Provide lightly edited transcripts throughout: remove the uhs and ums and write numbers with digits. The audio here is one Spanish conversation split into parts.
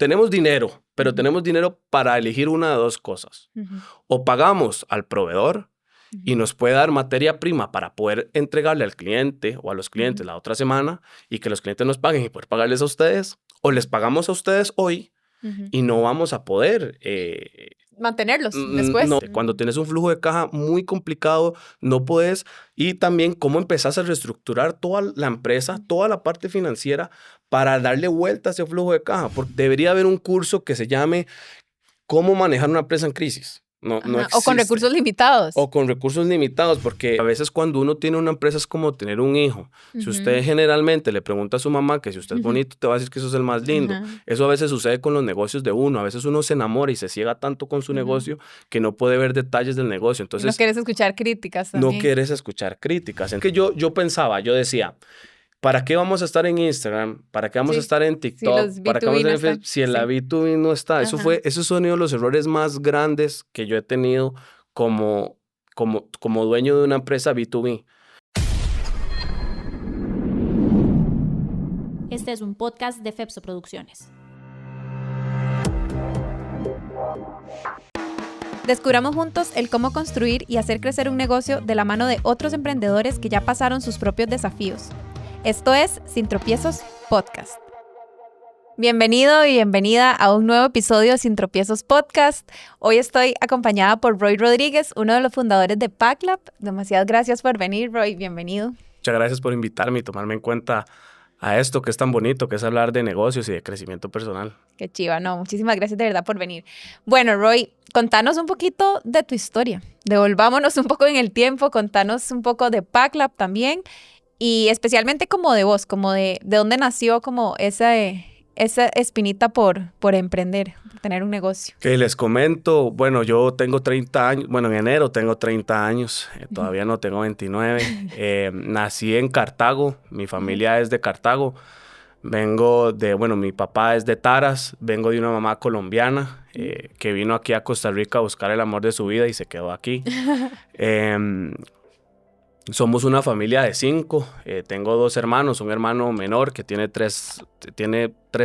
tenemos dinero, pero tenemos dinero para elegir una de dos cosas. O pagamos al proveedor y nos puede dar materia prima para poder entregarle al cliente o a los clientes la otra semana y que los clientes nos paguen y poder pagarles a ustedes, o les pagamos a ustedes hoy y no vamos a poder mantenerlos después. No, cuando tienes un flujo de caja muy complicado, no puedes. Y también cómo empezás a reestructurar toda la empresa, toda la parte financiera para darle vuelta a ese flujo de caja. Porque debería haber un curso que se llame ¿Cómo manejar una empresa en crisis? No existe. O con recursos limitados. O con recursos limitados, porque a veces cuando uno tiene una empresa es como tener un hijo. Si usted generalmente le pregunta a su mamá que si usted es bonito, te va a decir que eso es el más lindo. Eso a veces sucede con los negocios de uno. A veces uno se enamora y se ciega tanto con su negocio que no puede ver detalles del negocio. Entonces, no quieres escuchar críticas también. No quieres escuchar críticas. Es que yo pensaba, yo decía, ¿para qué vamos a estar en Instagram? ¿Para qué vamos a estar en TikTok? ¿Para qué vamos a estar en si en la B2B no está? Esos son los errores más grandes que yo he tenido como dueño de una empresa B2B. Este es un podcast de Fepso Producciones. Descubramos juntos el cómo construir y hacer crecer un negocio de la mano de otros emprendedores que ya pasaron sus propios desafíos. Esto es Sin Tropiezos Podcast. Bienvenido y bienvenida a un nuevo episodio de Sin Tropiezos Podcast. Hoy estoy acompañada por Roy Rodríguez, uno de los fundadores de PackLab. Demasiadas gracias por venir, Roy. Bienvenido. Muchas gracias por invitarme y tomarme en cuenta a esto que es tan bonito, que es hablar de negocios y de crecimiento personal. Qué chiva, no. Muchísimas gracias de verdad por venir. Bueno, Roy, contanos un poquito de tu historia. Devolvámonos un poco en el tiempo, contanos un poco de PackLab también. Y especialmente como de vos, como de dónde nació como esa espinita por emprender, por tener un negocio. Que les comento, bueno, yo tengo 30 años, bueno, en enero tengo 30 años, todavía no tengo 29. Nací en Cartago, mi familia es de Cartago. Mi papá es de Taras, vengo de una mamá colombiana que vino aquí a Costa Rica a buscar el amor de su vida y se quedó aquí. Somos una familia de 5. Tengo 2 hermanos, un hermano menor que tiene 3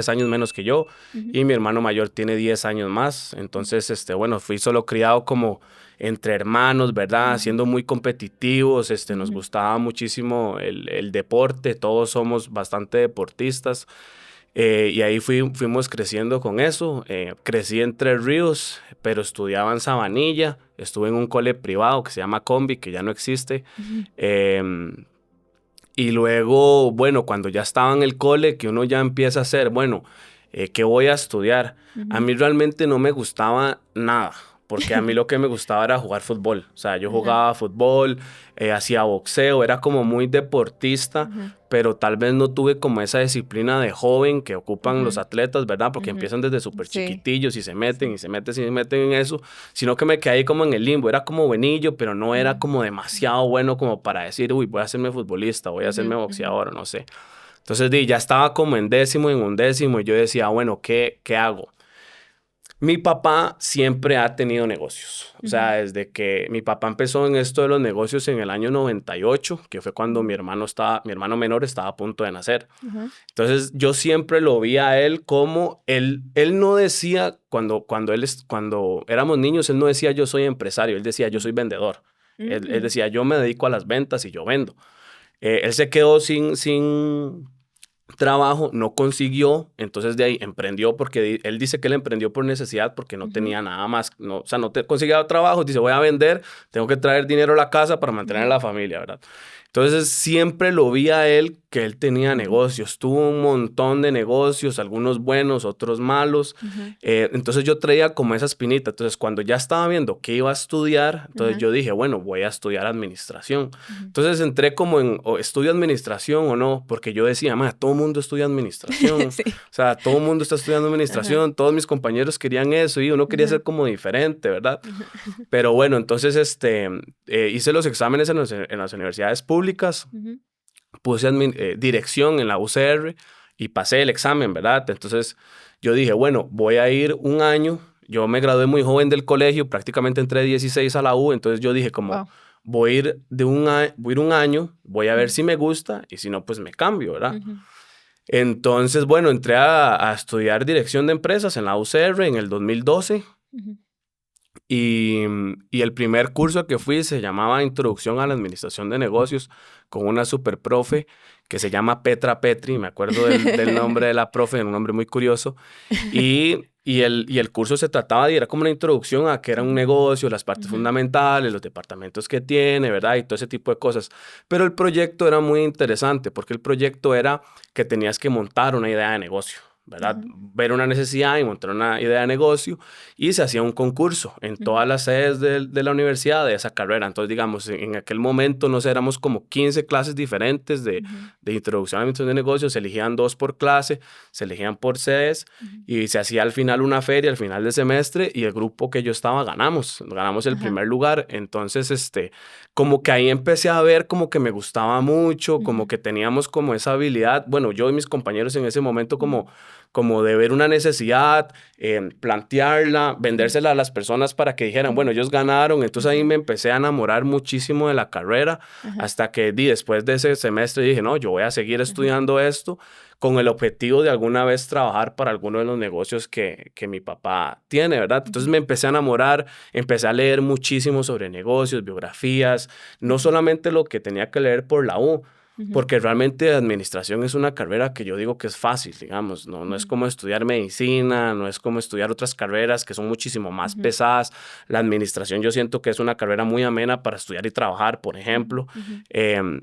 años menos que yo y mi hermano mayor tiene 10 años más. Entonces, fui solo criado como entre hermanos, ¿verdad? Siendo muy competitivos, nos gustaba muchísimo el deporte, todos somos bastante deportistas. Y ahí fuimos creciendo con eso. Crecí en Tres Ríos, pero estudiaba en Sabanilla. Estuve en un cole privado que se llama Combi, que ya no existe. Y luego, cuando ya estaba en el cole, que uno ya empieza a hacer, ¿qué voy a estudiar? A mí realmente no me gustaba nada, porque a mí lo que me gustaba era jugar fútbol. O sea, yo jugaba fútbol, hacía boxeo, era como muy deportista, pero tal vez no tuve como esa disciplina de joven que ocupan los atletas, ¿verdad? Porque empiezan desde súper chiquitillos y se meten en eso, sino que me quedé ahí como en el limbo. Era como buenillo, pero no era como demasiado bueno como para decir, uy, voy a hacerme futbolista, voy a hacerme boxeador, no sé. Entonces ya estaba como en undécimo, y yo decía, ¿qué hago? Mi papá siempre ha tenido negocios. O sea, desde que mi papá empezó en esto de los negocios en el año 98, que fue cuando mi hermano menor estaba a punto de nacer. Entonces, yo siempre lo vi a él como él no decía, cuando éramos niños, él no decía yo soy empresario, él decía yo soy vendedor. Él decía yo me dedico a las ventas y yo vendo. Él se quedó sin trabajo, no consiguió, entonces de ahí emprendió, porque él dice que él emprendió por necesidad porque no tenía nada más, no conseguía trabajo, dice voy a vender, tengo que traer dinero a la casa para mantener a la familia, ¿verdad? Entonces siempre lo vi a él que él tenía negocios, tuvo un montón de negocios, algunos buenos, otros malos. Entonces yo traía como esa espinita. Entonces cuando ya estaba viendo qué iba a estudiar, entonces yo dije, voy a estudiar administración. Entonces entré como en, ¿estudio administración o no? Porque yo decía, todo el mundo estudia administración. Sí. O sea, todo el mundo está estudiando administración, todos mis compañeros querían eso y uno quería ser como diferente, ¿verdad? Pero bueno, entonces hice los exámenes en las universidades públicas. Puse dirección en la UCR y pasé el examen, ¿verdad? Entonces yo dije, voy a ir un año. Yo me gradué muy joven del colegio, prácticamente entré 16 a la U, entonces yo dije voy a ir un año, voy a ver si me gusta y si no, pues me cambio, ¿verdad? Entonces, bueno, entré a estudiar dirección de empresas en la UCR en el 2012. Ujú. Y el primer curso que fui se llamaba Introducción a la Administración de Negocios con una super profe que se llama Petra Petri. Me acuerdo del nombre de la profe, un nombre muy curioso. Y el curso se trataba de, era como una introducción a qué era un negocio, las partes fundamentales, los departamentos que tiene, ¿verdad? Y todo ese tipo de cosas. Pero el proyecto era muy interesante porque el proyecto era que tenías que montar una idea de negocio, ¿verdad? Ver una necesidad y montar una idea de negocio, y se hacía un concurso en todas las sedes de la universidad de esa carrera. Entonces, digamos, en aquel momento, no sé, éramos como 15 clases diferentes de introducción a la administración de negocios, se elegían 2 por clase, se elegían por sedes, y se hacía al final una feria, al final del semestre, y el grupo que yo estaba ganamos el primer lugar. Entonces, como que ahí empecé a ver como que me gustaba mucho, como que teníamos como esa habilidad, bueno, yo y mis compañeros en ese momento como de ver una necesidad, plantearla, vendérsela a las personas para que dijeran, bueno, ellos ganaron. Entonces ahí me empecé a enamorar muchísimo de la carrera, hasta que después de ese semestre dije, no, yo voy a seguir estudiando esto con el objetivo de alguna vez trabajar para alguno de los negocios que mi papá tiene, ¿verdad? Entonces me empecé a enamorar, empecé a leer muchísimo sobre negocios, biografías, no solamente lo que tenía que leer por la U, porque realmente administración es una carrera que yo digo que es fácil, digamos, no es como estudiar medicina, no es como estudiar otras carreras que son muchísimo más pesadas. La administración yo siento que es una carrera muy amena para estudiar y trabajar, por ejemplo.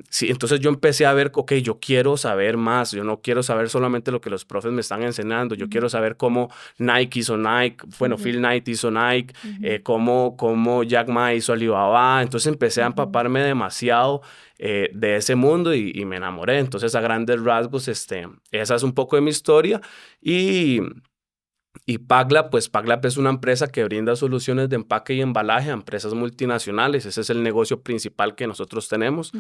Sí, entonces yo empecé a ver, ok, yo quiero saber más, yo no quiero saber solamente lo que los profes me están enseñando, yo quiero saber cómo Nike hizo Nike, bueno, Phil Knight hizo Nike, cómo Jack Ma hizo Alibaba. Entonces empecé a empaparme demasiado de ese mundo y me enamoré. Entonces, a grandes rasgos, esa es un poco de mi historia. Y PagLab, pues PagLab es una empresa que brinda soluciones de empaque y embalaje a empresas multinacionales. Ese es el negocio principal que nosotros tenemos.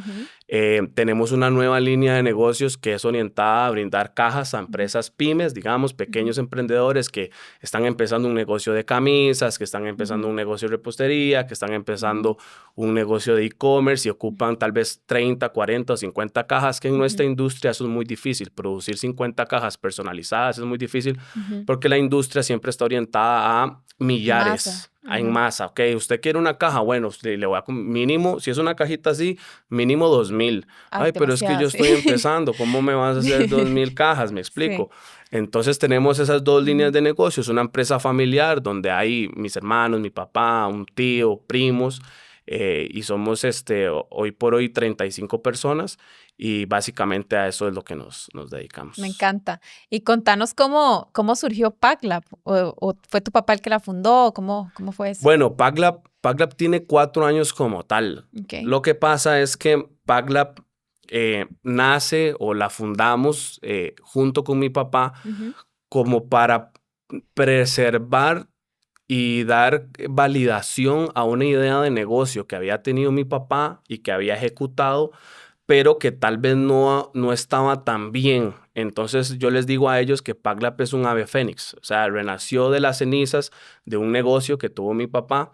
Tenemos una nueva línea de negocios que es orientada a brindar cajas a empresas pymes, digamos, pequeños emprendedores que están empezando un negocio de camisas, que están empezando un negocio de repostería, que están empezando un negocio de e-commerce y ocupan tal vez 30, 40 o 50 cajas, que en nuestra industria eso es muy difícil. Producir 50 cajas personalizadas es muy difícil porque la industria siempre está orientada a millares, en masa. Ok, usted quiere una caja, bueno, le voy a mínimo, si es una cajita así, mínimo 2,000. Ay, pero es que yo estoy empezando, ¿cómo me vas a hacer 2,000 cajas? Me explico. Entonces tenemos esas 2 líneas de negocios, una empresa familiar donde hay mis hermanos, mi papá, un tío, primos, y somos hoy por hoy 35 personas, y básicamente a eso es lo que nos dedicamos. Me encanta. Y contanos cómo surgió PagLab, o fue tu papá el que la fundó, ¿cómo fue eso? Bueno, PagLab tiene 4 años como tal. Okay. Lo que pasa es que PagLab nace, o la fundamos junto con mi papá, como para preservar y dar validación a una idea de negocio que había tenido mi papá y que había ejecutado, pero que tal vez no estaba tan bien. Entonces yo les digo a ellos que PagLab es un ave fénix, o sea, renació de las cenizas de un negocio que tuvo mi papá,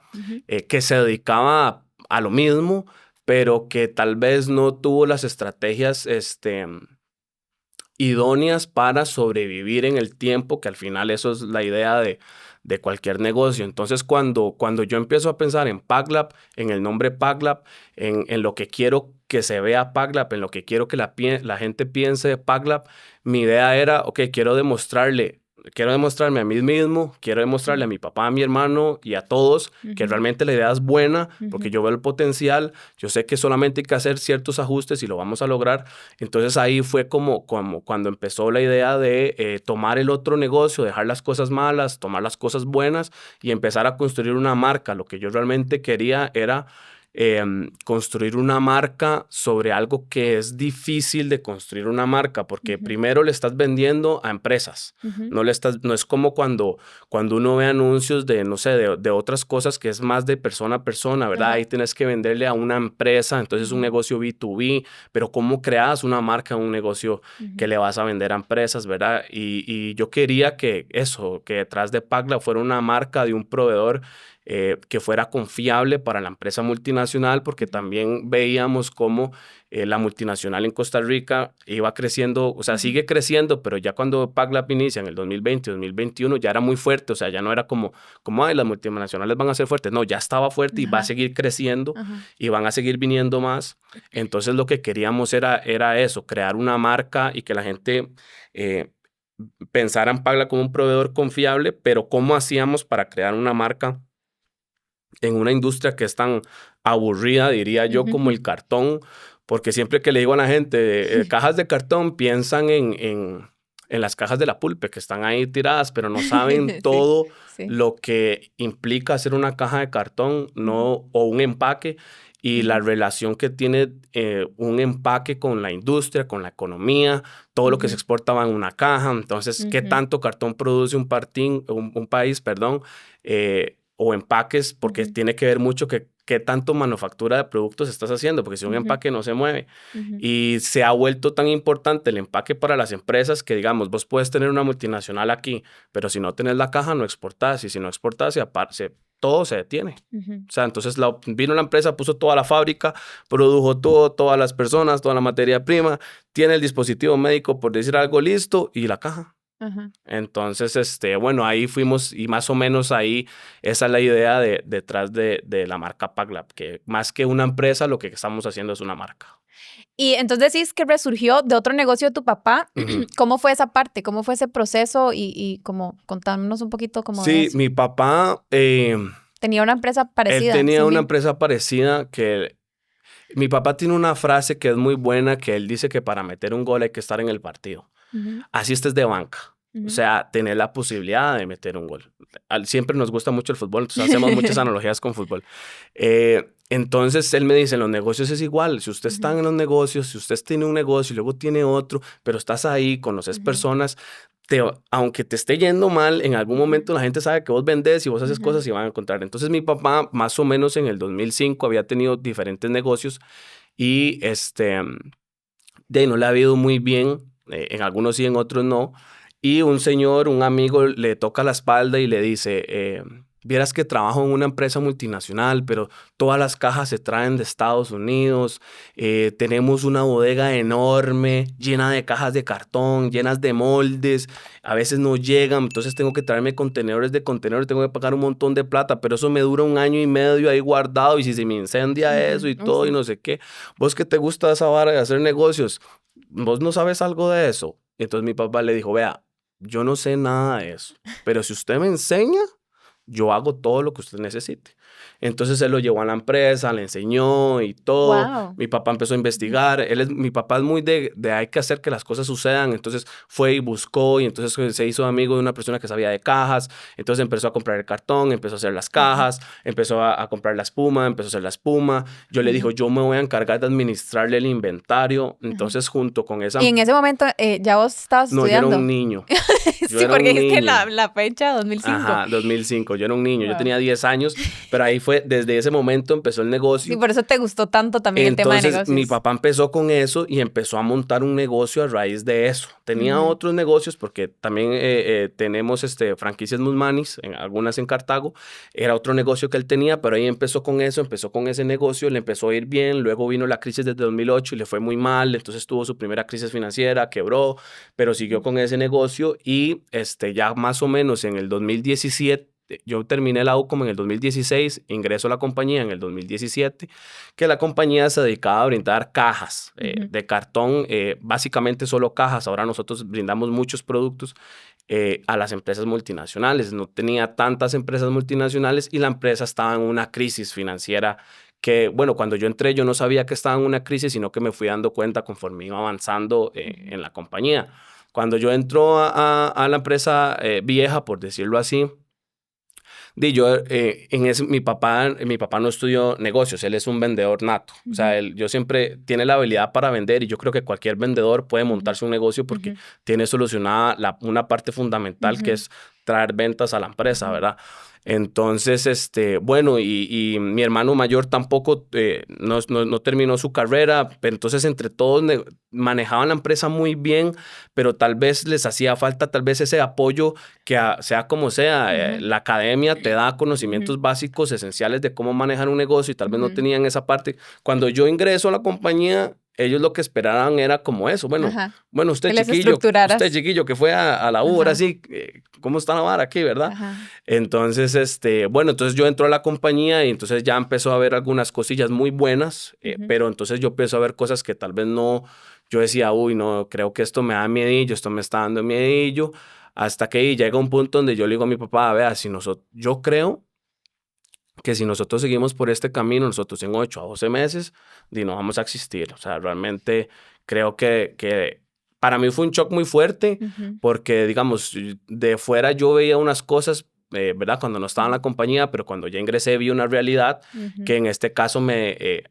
que se dedicaba a lo mismo, pero que tal vez no tuvo las estrategias idóneas para sobrevivir en el tiempo, que al final eso es la idea de cualquier negocio. Entonces, cuando yo empiezo a pensar en PagLab, en el nombre PagLab, en lo que quiero que se vea PagLab, en lo que quiero que la gente piense de PagLab, mi idea era, ok, quiero demostrarme a mí mismo, quiero demostrarle a mi papá, a mi hermano y a todos que realmente la idea es buena, porque yo veo el potencial, yo sé que solamente hay que hacer ciertos ajustes y lo vamos a lograr. Entonces ahí fue como cuando empezó la idea de tomar el otro negocio, dejar las cosas malas, tomar las cosas buenas y empezar a construir una marca. Lo que yo realmente quería era construir una marca sobre algo que es difícil de construir una marca, porque primero le estás vendiendo a empresas, no es como cuando uno ve anuncios de, no sé, de otras cosas que es más de persona a persona, ¿verdad? Ahí tienes que venderle a una empresa, entonces es un negocio B2B, pero ¿cómo creas una marca en un negocio que le vas a vender a empresas, ¿verdad? Y yo quería que detrás de PagLab fuera una marca de un proveedor que fuera confiable para la empresa multinacional, porque también veíamos cómo la multinacional en Costa Rica iba creciendo, o sea, sigue creciendo, pero ya cuando PagLab inicia en el 2020, 2021, ya era muy fuerte, o sea, ya no era como ay, las multinacionales van a ser fuertes, no, ya estaba fuerte y va a seguir creciendo y van a seguir viniendo más. Entonces lo que queríamos era eso, crear una marca y que la gente pensara en PagLab como un proveedor confiable, pero ¿cómo hacíamos para crear una marca en una industria que es tan aburrida, diría yo, como el cartón? Porque siempre que le digo a la gente, cajas de cartón, piensan en las cajas de la Pulpe, que están ahí tiradas, pero no saben todo lo que implica hacer una caja de cartón o un empaque, y la relación que tiene un empaque con la industria, con la economía, todo lo que se exporta va en una caja. Entonces, ¿qué tanto cartón produce un país, o empaques? Porque tiene que ver mucho qué tanto manufactura de productos estás haciendo, porque si un empaque no se mueve. Y se ha vuelto tan importante el empaque para las empresas que, digamos, vos puedes tener una multinacional aquí, pero si no tenés la caja no exportás, y si no exportás todo se detiene. O sea, entonces vino la empresa, puso toda la fábrica, produjo todo, todas las personas, toda la materia prima, tiene el dispositivo médico, por decir algo, listo, y la caja. Entonces, bueno, ahí fuimos, y más o menos ahí esa es la idea detrás de la marca PagLab, que más que una empresa, lo que estamos haciendo es una marca. Y entonces decís que resurgió de otro negocio de tu papá. ¿Cómo fue esa parte? ¿Cómo fue ese proceso? Y como contarnos un poquito como de eso. Sí, mi papá... tenía una empresa parecida. Él tenía una empresa parecida que... Mi papá tiene una frase que es muy buena, que él dice que para meter un gol hay que estar en el partido. Así estés de banca. O sea, tener la posibilidad de meter un gol. Siempre nos gusta mucho el fútbol, entonces hacemos muchas analogías con fútbol. Entonces él me dice, en los negocios es igual. Si usted está en los negocios, si usted tiene un negocio y luego tiene otro, pero estás ahí, conoces personas, aunque te esté yendo mal, en algún momento la gente sabe que vos vendés y vos haces cosas y van a encontrar. Entonces mi papá, más o menos en el 2005, había tenido diferentes negocios y de ahí no le ha ido muy bien. En algunos sí, en otros no. Y un señor, un amigo, le toca la espalda y le dice, vieras que trabajo en una empresa multinacional, pero todas las cajas se traen de Estados Unidos. Tenemos una bodega enorme, llena de cajas de cartón, llenas de moldes. A veces no llegan, entonces tengo que traerme contenedores de contenedores, tengo que pagar un montón de plata, pero eso me dura 1 año y medio ahí guardado, y si se me incendia eso y todo y no sé qué. Vos que te gusta esa vara de hacer negocios, vos no sabes algo de eso. Entonces mi papá le dijo, vea, yo no sé nada de eso, pero si usted me enseña, yo hago todo lo que usted necesite. Entonces él lo llevó a la empresa, le enseñó y todo. Wow. Mi papá empezó a investigar. Mi papá es muy de hay que hacer que las cosas sucedan. Entonces fue y buscó, y entonces se hizo amigo de una persona que sabía de cajas. Entonces empezó a comprar el cartón, empezó a hacer las cajas, empezó a comprar la espuma, empezó a hacer la espuma. Yo le dijo, yo me voy a encargar de administrarle el inventario. Entonces junto con esa... Y en ese momento ya vos estabas estudiando. No, yo era un niño. Sí, porque es que la fecha 2005. Ajá, 2005. Yo era un niño, Wow. Yo tenía 10 años, pero ahí fue, desde ese momento empezó el negocio. Y por eso te gustó tanto también el tema de negocios. Entonces mi papá empezó con eso y empezó a montar un negocio a raíz de eso. Tenía otros negocios porque también tenemos franquicias Musmanis, algunas en Cartago. Era otro negocio que él tenía, pero ahí empezó con eso, empezó con ese negocio, le empezó a ir bien. Luego vino la crisis desde 2008 y le fue muy mal. Entonces tuvo su primera crisis financiera, quebró, pero siguió con ese negocio y ya más o menos en el 2017, yo terminé la U como en el 2016, ingreso a la compañía en el 2017, que la compañía se dedicaba a brindar cajas de cartón, básicamente solo cajas. Ahora nosotros brindamos muchos productos a las empresas multinacionales. No tenía tantas empresas multinacionales y la empresa estaba en una crisis financiera que, bueno, cuando yo entré yo no sabía que estaba en una crisis, sino que me fui dando cuenta conforme iba avanzando en la compañía. Cuando yo entro a la empresa vieja, por decirlo así, mi papá no estudió negocios, él es un vendedor nato. O sea, yo siempre tiene la habilidad para vender, y yo creo que cualquier vendedor puede montarse un negocio porque tiene solucionada una parte fundamental que es traer ventas a la empresa, ¿verdad? Entonces, bueno, y mi hermano mayor tampoco no terminó su carrera, pero entonces entre todos manejaban la empresa muy bien, pero tal vez les hacía falta tal vez ese apoyo que sea como sea, la academia te da conocimientos básicos esenciales de cómo manejar un negocio y tal vez no tenían esa parte. Cuando yo ingreso a la compañía, ellos lo que esperaban era como eso. Bueno, usted chiquillo que fue a la U, ahora sí, ¿cómo está la vara aquí, verdad? Entonces, bueno, entonces yo entro a la compañía y entonces ya empezó a ver algunas cosillas muy buenas, pero entonces yo empiezo a ver cosas que tal vez no, yo decía, uy, no, creo que esto me da miedillo, esto me está dando miedillo, hasta que llega un punto donde yo le digo a mi papá, vea, yo creo que si nosotros seguimos por este camino, nosotros en 8 a 12 meses, no vamos a existir. O sea, realmente creo que para mí fue un shock muy fuerte porque, digamos, de fuera yo veía unas cosas, ¿verdad? Cuando no estaba en la compañía, pero cuando ya ingresé vi una realidad que en este caso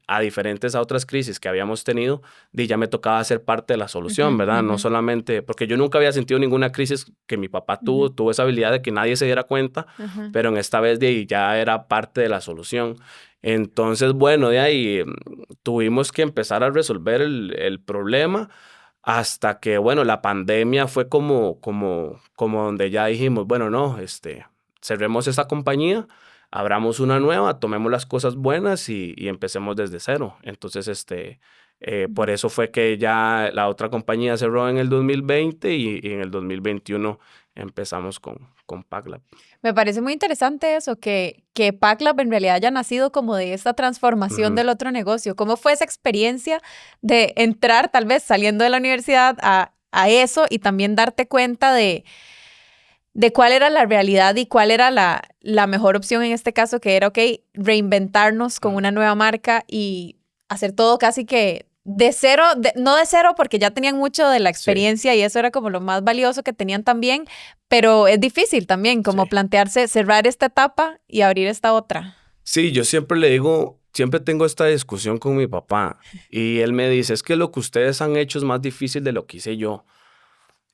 a diferentes a otras crisis que habíamos tenido, ya me tocaba ser parte de la solución, ¿verdad? No solamente, porque yo nunca había sentido ninguna crisis que mi papá tuvo esa habilidad de que nadie se diera cuenta, pero en esta vez ya era parte de la solución. Entonces, bueno, de ahí tuvimos que empezar a resolver el problema. Hasta que, bueno, la pandemia fue como donde ya dijimos, bueno, no, cerremos esta compañía, abramos una nueva, tomemos las cosas buenas y empecemos desde cero. Entonces, por eso fue que ya la otra compañía cerró en el 2020 y en el 2021 empezamos con PacLab. Me parece muy interesante eso, que PacLab en realidad haya nacido como de esta transformación del otro negocio. ¿Cómo fue esa experiencia de entrar, tal vez saliendo de la universidad, a eso y también darte cuenta de cuál era la realidad y cuál era la mejor opción en este caso, que era, reinventarnos con una nueva marca y hacer todo casi que de cero, no de cero porque ya tenían mucho de la experiencia y eso era como lo más valioso que tenían también, pero es difícil también como plantearse cerrar esta etapa y abrir esta otra. Sí, yo siempre le digo, siempre tengo esta discusión con mi papá y él me dice, es que lo que ustedes han hecho es más difícil de lo que hice yo.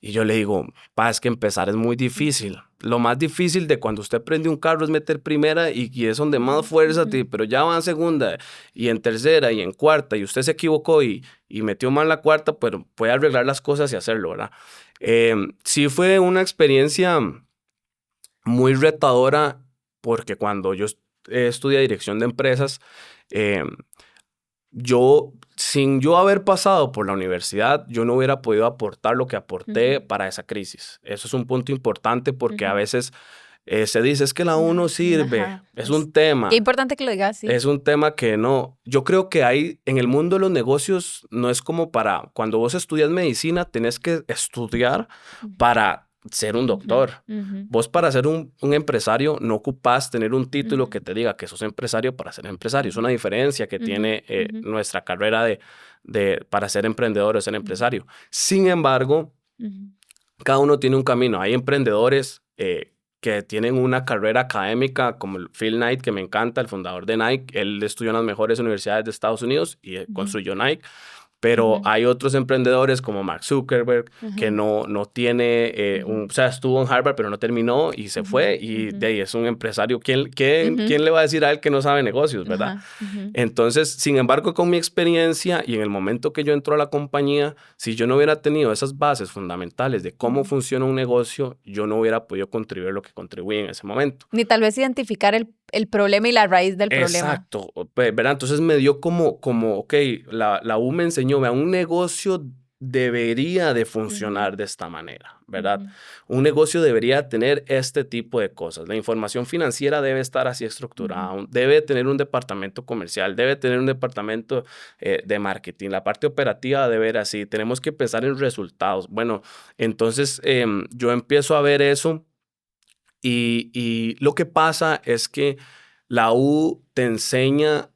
Y yo le digo, pa, es que empezar es muy difícil. Lo más difícil de cuando usted prende un carro es meter primera y es donde más fuerza tiene, pero ya va en segunda y en tercera y en cuarta y usted se equivocó y metió mal la cuarta, pero puede arreglar las cosas y hacerlo, ¿verdad? Sí fue una experiencia muy retadora porque cuando yo estudié dirección de empresas, sin yo haber pasado por la universidad, yo no hubiera podido aportar lo que aporté para esa crisis. Eso es un punto importante porque a veces se dice, es que la U no sirve. Es un tema. Qué importante que lo digas, sí. Es un tema que no. Yo creo que en el mundo de los negocios no es como cuando vos estudias medicina, tenés que estudiar para ser un doctor. Vos para ser un empresario no ocupás tener un título que te diga que sos empresario para ser empresario. Es una diferencia que tiene nuestra carrera para ser emprendedor o ser empresario. Sin embargo, cada uno tiene un camino. Hay emprendedores que tienen una carrera académica como Phil Knight, que me encanta, el fundador de Nike. Él estudió en las mejores universidades de Estados Unidos y construyó Nike. Pero hay otros emprendedores como Mark Zuckerberg que no tiene, o sea, estuvo en Harvard pero no terminó y se fue y de ahí es un empresario. ¿Quién le va a decir a él que no sabe negocios, verdad? Entonces, sin embargo, con mi experiencia y en el momento que yo entro a la compañía, si yo no hubiera tenido esas bases fundamentales de cómo funciona un negocio, yo no hubiera podido contribuir lo que contribuí en ese momento. Ni tal vez identificar el problema y la raíz del problema. Exacto, ¿verdad? Entonces me dio como ok, la U me enseñó, vea, un negocio debería de funcionar de esta manera, ¿verdad? Un negocio debería tener este tipo de cosas. La información financiera debe estar así estructurada, debe tener un departamento comercial, debe tener un departamento de marketing, la parte operativa debe ser así, tenemos que pensar en resultados. Bueno, entonces yo empiezo a ver eso. Y lo que pasa es que la U te enseña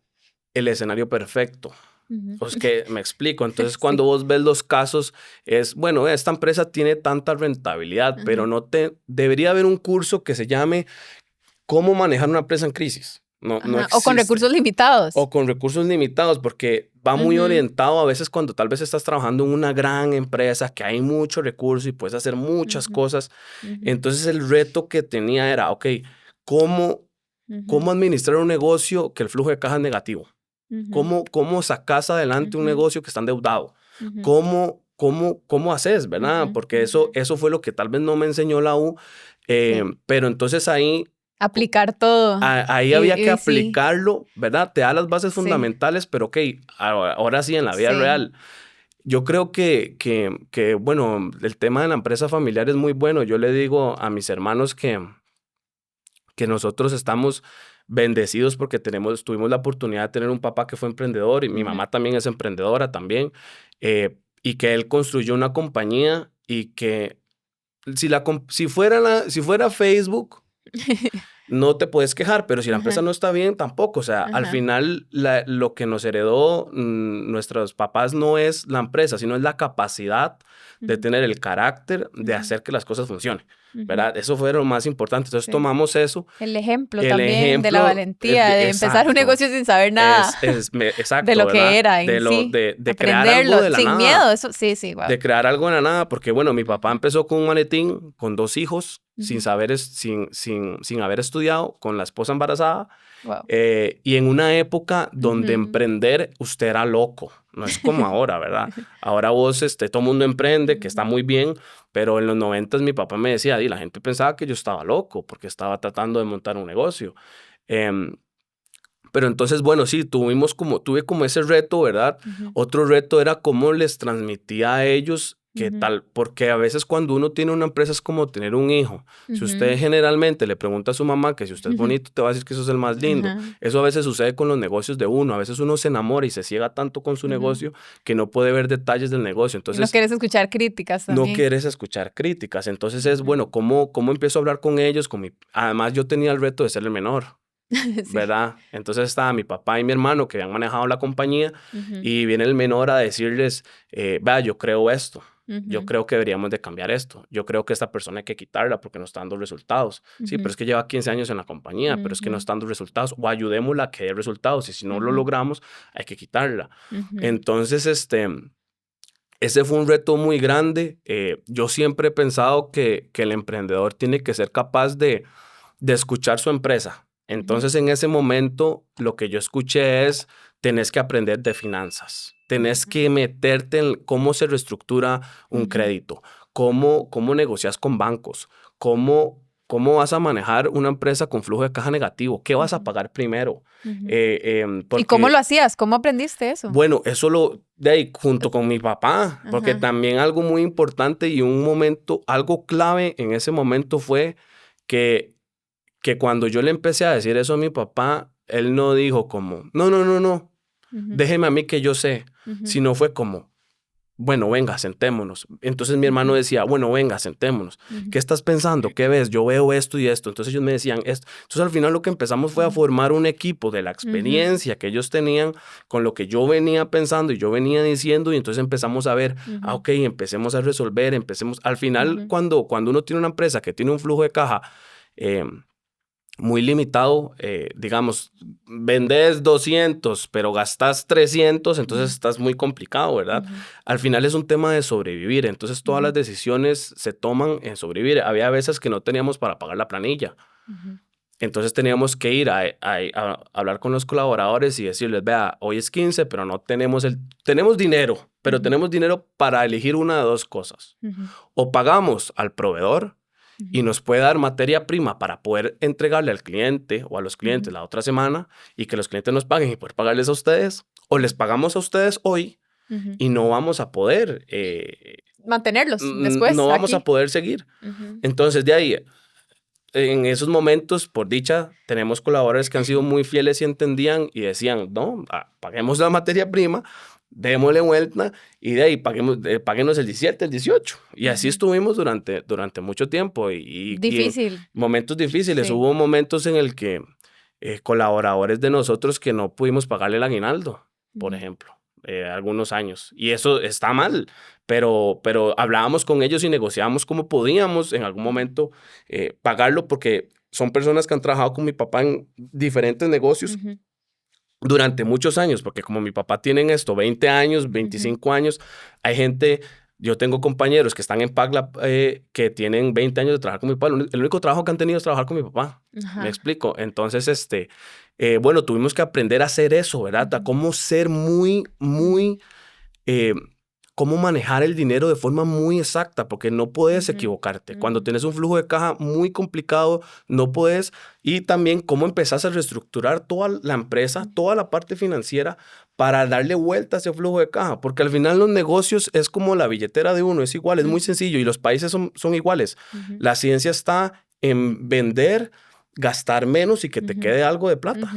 el escenario perfecto. Pues que me explico. Entonces, cuando vos ves los casos, bueno, esta empresa tiene tanta rentabilidad, pero debería haber un curso que se llame ¿Cómo manejar una empresa en crisis? No o con recursos limitados. O con recursos limitados, porque va muy orientado a veces cuando tal vez estás trabajando en una gran empresa que hay mucho recurso y puedes hacer muchas cosas. Entonces el reto que tenía era, ok, cómo Ujú, administrar un negocio que el flujo de caja es negativo. ujú, ¿Cómo sacas adelante un ujú, negocio que está endeudado? ujú, ¿Cómo haces, verdad? ujú, Porque ujú. eso fue lo que tal vez no me enseñó la U, Sí. pero entonces ahí, Aplicar todo. ahí había que Sí, aplicarlo, ¿verdad? Te da las bases sí, fundamentales, pero ok, ahora sí en la vida sí. real. Yo creo bueno, el tema de la empresa familiar es muy bueno. Yo le digo a mis hermanos que nosotros estamos bendecidos porque tuvimos la oportunidad de tener un papá que fue emprendedor y mi Ujú. mamá también es emprendedora también, y que él construyó una compañía y que si fuera Facebook, no te puedes quejar, pero si la empresa Ajá, no está bien, tampoco. O sea, al ajá. final lo que nos heredó nuestros papás no es la empresa, sino es la capacidad de Ujú, tener el carácter de ujú, hacer que las cosas funcionen, ujú. ¿verdad? Eso fue lo más importante. Entonces Sí. tomamos eso, El ejemplo el también de la ejemplo, valentía de empezar un exacto, negocio sin saber nada de exacto, lo que ¿verdad? era en sí. De crear algo Aprenderlo de la sin nada. miedo, eso sí, sí, wow. De crear algo de la nada, porque bueno, mi papá Ujú, empezó con un maletín, con 2 hijos, sin ujú, saber, sin haber estudiado, con la esposa embarazada, wow. y en una época donde Ujú, emprender usted era loco, no es como ahora, ¿verdad? Ahora vos, todo mundo emprende, que está ujú, muy bien, pero en los 90 mi papá me decía, y la gente pensaba que yo estaba loco porque estaba tratando de montar un negocio. Em, pero entonces, bueno, sí, tuve como ese reto, ¿verdad? ujú, Otro reto era cómo les transmitía a ellos qué ujú, tal, porque a veces cuando uno tiene una empresa es como tener un hijo. Si usted ujú, generalmente le pregunta a su mamá que si usted es ujú. bonito, te va a decir que eso es el más lindo. Ajá, Eso a veces sucede con los negocios de uno. A veces uno se enamora y se ciega tanto con su ujú. negocio que no puede ver detalles del negocio. Y no Entonces, quieres escuchar críticas no también. quieres escuchar críticas. Entonces es, Ujú. bueno, ¿cómo empiezo a hablar con ellos? Además, yo tenía el reto de ser el menor. Sí. ¿Verdad? Entonces estaba mi papá y mi hermano que habían manejado la compañía Ujú, y viene el menor a decirles, vea, yo creo esto, yo ujú, creo que deberíamos de cambiar esto, yo creo que esta persona hay que quitarla porque no está dando resultados. Sí, pero ujú, es que lleva 15 años en la compañía, pero es que no ujú, está dando resultados o ayudémosla a que dé resultados y si no lo ujú, logramos hay que quitarla. ujú, Entonces, ese fue un reto muy grande. Yo siempre he pensado que el emprendedor tiene que ser capaz de escuchar su empresa. ujú, Entonces, en ese momento, lo que yo escuché es, tenés que aprender de finanzas, tenés ujú, que meterte en cómo se reestructura un ujú, crédito, cómo negocias con bancos, cómo vas a manejar una empresa con flujo de caja negativo, qué vas a ujú, pagar primero. ujú. ¿Y cómo Porque lo hacías? ¿Cómo aprendiste eso? bueno, eso de ahí, junto con mi papá, porque Ajá. también algo muy importante y un momento, algo clave en ese momento fue que cuando yo le empecé a decir eso a mi papá, él no dijo como, no, no, no, no, Ujú, déjeme a mí que yo sé, ujú, sino fue como, bueno, venga, sentémonos. Entonces mi hermano ujú, decía, bueno, venga, sentémonos. ujú, ¿Qué estás pensando? ¿Qué ves? Yo veo esto y esto. Entonces ellos me decían esto. Entonces al final lo que empezamos fue a ujú, formar un equipo de la ujú, experiencia que ellos tenían con lo que yo venía pensando y yo venía diciendo y entonces empezamos a ver, ujú, ok, empecemos a resolver, al final ujú, cuando uno tiene una empresa que tiene un flujo de caja, eh, muy limitado, digamos, vendes 200, pero gastas 300, entonces ujú, estás muy complicado, ¿verdad? ujú, Al final es un tema de sobrevivir, entonces todas las ujú, decisiones se toman en sobrevivir. Había veces que no teníamos para pagar la planilla, ujú, entonces teníamos que ir a hablar con los colaboradores y decirles, vea, hoy es 15, pero no tenemos dinero, pero ujú, tenemos dinero para elegir una de dos cosas. ujú, O pagamos al proveedor y ujú, nos puede dar materia prima para poder entregarle al cliente o a los clientes ujú, la otra semana y que los clientes nos paguen y poder pagarles a ustedes, o les pagamos a ustedes hoy ujú. y no vamos a poder, Mantenerlos después no vamos a aquí. poder seguir. Ujú, Entonces, de ahí, en esos momentos, por dicha, tenemos colaboradores que han sido muy fieles y entendían y decían, no, paguemos la materia prima, démosle vuelta y de ahí páguenos el 17, el 18. Y así ujú. estuvimos durante mucho tiempo y en Difícil, momentos difíciles. sí. Hubo momentos en el que colaboradores de nosotros que no pudimos pagarle el aguinaldo, por Ujú, ejemplo, algunos años. Y eso está mal, pero hablábamos con ellos y negociábamos cómo podíamos en algún ujú, momento pagarlo porque son personas que han trabajado con mi papá en diferentes negocios ujú, durante muchos años, porque como mi papá tiene en esto 20 años, ujú, 25 años, hay gente Yo tengo compañeros que están en Pagla que tienen 20 años de trabajar con mi papá. El único trabajo que han tenido es trabajar con mi papá. Ajá. ¿Me explico? Entonces, bueno, tuvimos que aprender a hacer eso, ¿verdad? A cómo ser muy cómo manejar el dinero de forma muy exacta, porque no puedes equivocarte. Cuando tienes un flujo de caja muy complicado, no puedes. Y también cómo empezás a reestructurar toda la empresa, toda la parte financiera, para darle vuelta a ese flujo de caja. Porque al final los negocios es como la billetera de uno, es igual, es muy sencillo. Y los países son iguales. La ciencia está en vender, gastar menos y que te quede algo de plata.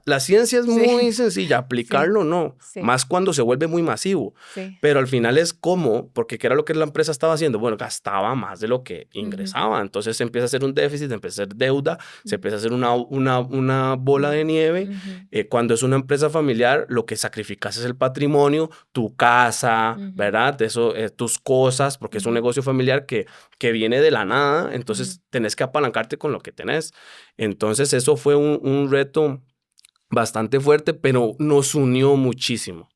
La ciencia es muy sencilla, aplicarlo no, más cuando se vuelve muy masivo. Pero al final es como, porque ¿qué era lo que la empresa estaba haciendo? Bueno, gastaba más de lo que ingresaba. Entonces se empieza a hacer un déficit, se empieza a hacer deuda, se empieza a hacer una bola de nieve. Cuando es una empresa familiar, lo que sacrificas es el patrimonio, tu casa, ¿verdad? Eso, tus cosas, porque es un negocio familiar que viene de la nada, entonces tenés que apalancarte con lo que tenés. Entonces eso fue un reto bastante fuerte, pero nos unió muchísimo.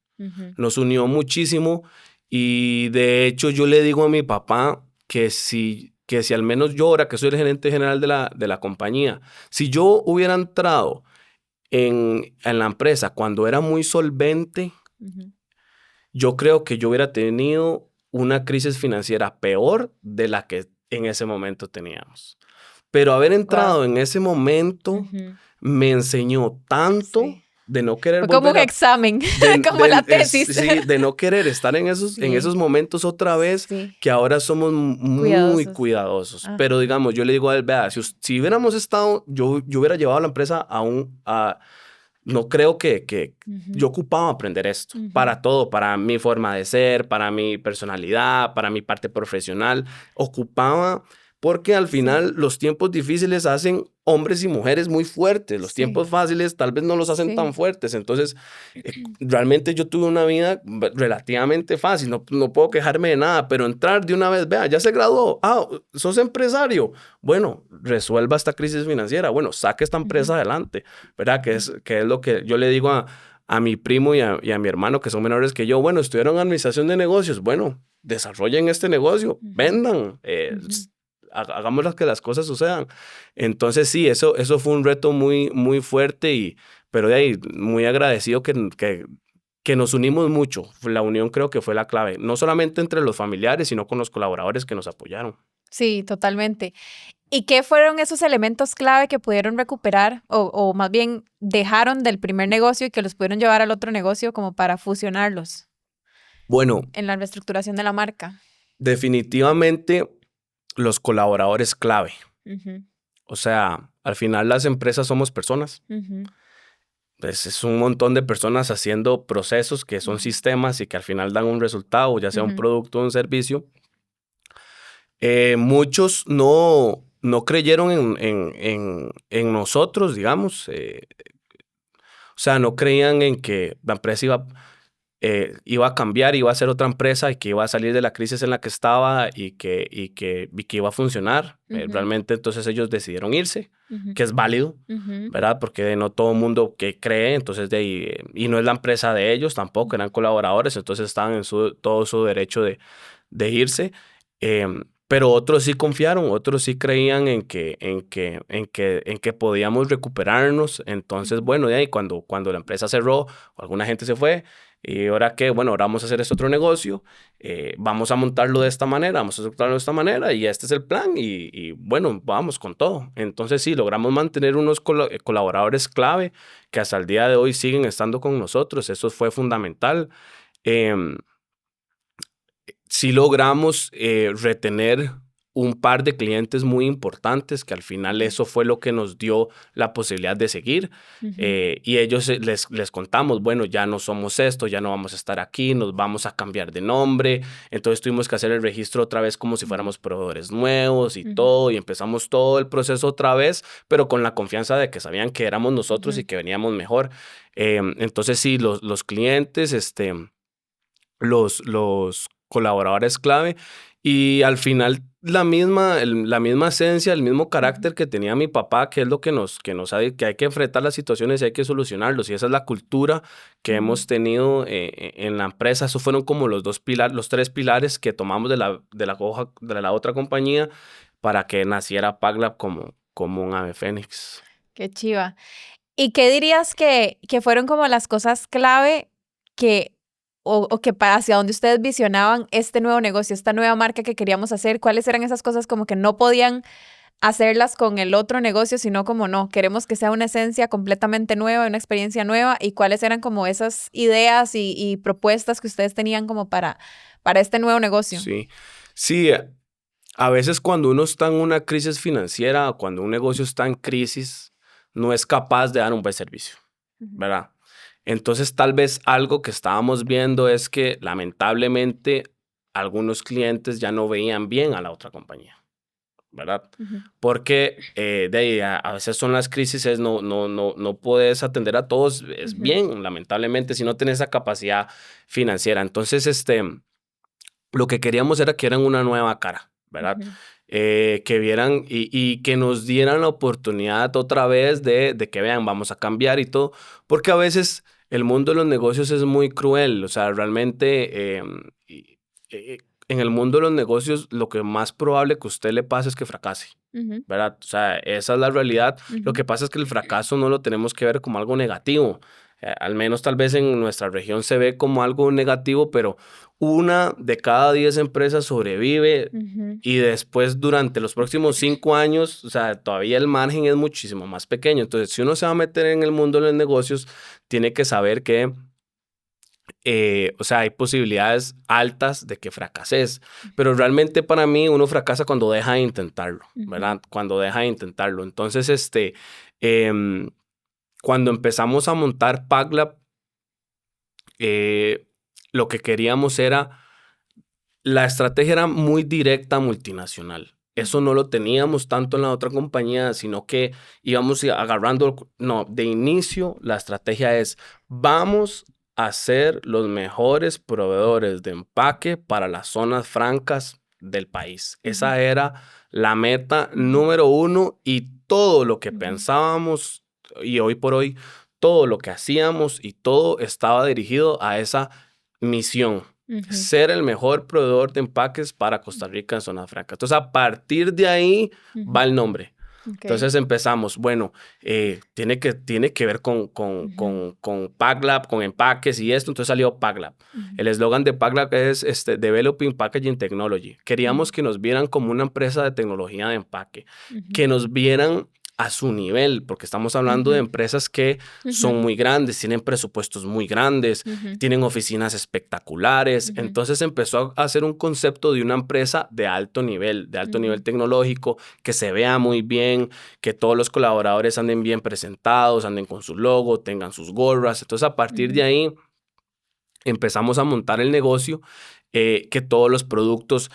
Nos unió muchísimo y de hecho yo le digo a mi papá que si al menos yo ahora que soy el gerente general de la compañía, si yo hubiera entrado en la empresa cuando era muy solvente, yo creo que yo hubiera tenido una crisis financiera peor de la que en ese momento teníamos. Pero haber entrado en ese momento me enseñó tanto de no querer volver como un examen, como la tesis. De no querer estar en esos momentos otra vez, que ahora somos muy cuidadosos. Pero digamos, yo le digo a él, vea, si hubiéramos estado, yo hubiera llevado a la empresa no creo que yo ocupaba aprender esto para todo, para mi forma de ser, para mi personalidad, para mi parte profesional. Ocupaba, porque al final los tiempos difíciles hacen hombres y mujeres muy fuertes. Los tiempos fáciles tal vez no los hacen tan fuertes. Entonces, realmente yo tuve una vida relativamente fácil. No puedo quejarme de nada, pero entrar de una vez, vea, ya se graduó. Ah, sos empresario. Bueno, resuelva esta crisis financiera. Bueno, saque esta empresa adelante, ¿verdad? Que es lo que yo le digo a mi primo y a mi hermano, que son menores que yo. Bueno, estudiaron administración de negocios. Bueno, desarrollen este negocio, vendan, hagamos que las cosas sucedan. Entonces sí, eso fue un reto muy, muy fuerte, pero de ahí muy agradecido que nos unimos mucho. La unión creo que fue la clave, no solamente entre los familiares, sino con los colaboradores que nos apoyaron. Sí, totalmente. ¿Y qué fueron esos elementos clave que pudieron recuperar o más bien dejaron del primer negocio y que los pudieron llevar al otro negocio como para fusionarlos? Bueno, en la reestructuración de la marca. Definitivamente los colaboradores clave. O sea, al final las empresas somos personas. Pues es un montón de personas haciendo procesos que son sistemas y que al final dan un resultado, ya sea un producto o un servicio. Muchos no creyeron en nosotros, digamos. O sea, no creían en que la empresa iba a cambiar, iba a ser otra empresa y que iba a salir de la crisis en la que estaba y que iba a funcionar. Realmente entonces ellos decidieron irse, que es válido, ¿verdad? Porque no todo el mundo que cree, entonces y no es la empresa de ellos tampoco, eran colaboradores, entonces estaban en todo su derecho de irse. Pero otros sí confiaron, otros sí creían en que podíamos recuperarnos. Entonces, bueno, de ahí cuando la empresa cerró, alguna gente se fue. ¿Y ahora qué? Bueno, ahora vamos a hacer este otro negocio, vamos a montarlo de esta manera, y este es el plan y bueno, vamos con todo. Entonces sí, logramos mantener unos colaboradores clave que hasta el día de hoy siguen estando con nosotros. Eso fue fundamental. Sí logramos retener un par de clientes muy importantes que al final eso fue lo que nos dio la posibilidad de seguir. Y ellos les contamos, bueno, ya no somos esto, ya no vamos a estar aquí, nos vamos a cambiar de nombre. Entonces tuvimos que hacer el registro otra vez como si fuéramos proveedores nuevos y todo, y empezamos todo el proceso otra vez, pero con la confianza de que sabían que éramos nosotros y que veníamos mejor. Entonces sí, los clientes, los colaboradores clave. Y al final la misma esencia, el mismo carácter que tenía mi papá, que es lo que que hay que enfrentar las situaciones y hay que solucionarlos. Y esa es la cultura que hemos tenido en la empresa. Esos fueron como los tres pilares que tomamos de la otra compañía para que naciera PagLab como un ave fénix. Qué chiva. ¿Y qué dirías que fueron como las cosas clave o que hacia donde ustedes visionaban este nuevo negocio, esta nueva marca que queríamos hacer? ¿Cuáles eran esas cosas como que no podían hacerlas con el otro negocio, sino como no, queremos que sea una esencia completamente nueva, una experiencia nueva? ¿Y cuáles eran como esas ideas y propuestas que ustedes tenían como para este nuevo negocio? Sí, a veces cuando uno está en una crisis financiera o cuando un negocio está en crisis, no es capaz de dar un buen servicio, ¿verdad? Entonces, tal vez algo que estábamos viendo es que lamentablemente algunos clientes ya no veían bien a la otra compañía, ¿verdad? Porque a veces son las crisis, no puedes atender a todos, es bien, lamentablemente, si no tienes esa capacidad financiera. Entonces, lo que queríamos era que eran una nueva cara, ¿verdad? Que vieran y que nos dieran la oportunidad otra vez de que vean, vamos a cambiar y todo, porque a veces el mundo de los negocios es muy cruel, o sea, realmente en el mundo de los negocios lo que más probable que a usted le pase es que fracase, ¿verdad? O sea, esa es la realidad. Lo que pasa es que el fracaso no lo tenemos que ver como algo negativo. Al menos tal vez en nuestra región se ve como algo negativo, pero 1 de cada 10 empresas sobrevive y después durante los próximos 5 años, o sea, todavía el margen es muchísimo más pequeño. Entonces, si uno se va a meter en el mundo de los negocios, tiene que saber que o sea, hay posibilidades altas de que fracases, pero realmente para mí uno fracasa cuando deja de intentarlo, ¿verdad? Cuando deja de intentarlo. Entonces, cuando empezamos a montar PagLab, lo que queríamos la estrategia era muy directa multinacional. Eso no lo teníamos tanto en la otra compañía, sino que íbamos agarrando, no, de inicio la estrategia es, vamos a ser los mejores proveedores de empaque para las zonas francas del país. Esa era la meta número 1 y todo lo que pensábamos y hoy por hoy, todo lo que hacíamos y todo estaba dirigido a esa misión. Ser el mejor proveedor de empaques para Costa Rica en zona franca. Entonces, a partir de ahí va el nombre. Entonces empezamos, bueno, tiene que ver con PagLab, con empaques y esto, entonces salió PagLab. El eslogan de PagLab es Developing Packaging Technology. Queríamos que nos vieran como una empresa de tecnología de empaque, que nos vieran a su nivel, porque estamos hablando de empresas que son muy grandes, tienen presupuestos muy grandes, tienen oficinas espectaculares. Entonces empezó a hacer un concepto de una empresa de alto nivel tecnológico, que se vea muy bien, que todos los colaboradores anden bien presentados, anden con su logo, tengan sus gorras. Entonces a partir de ahí empezamos a montar el negocio, que todos los productos,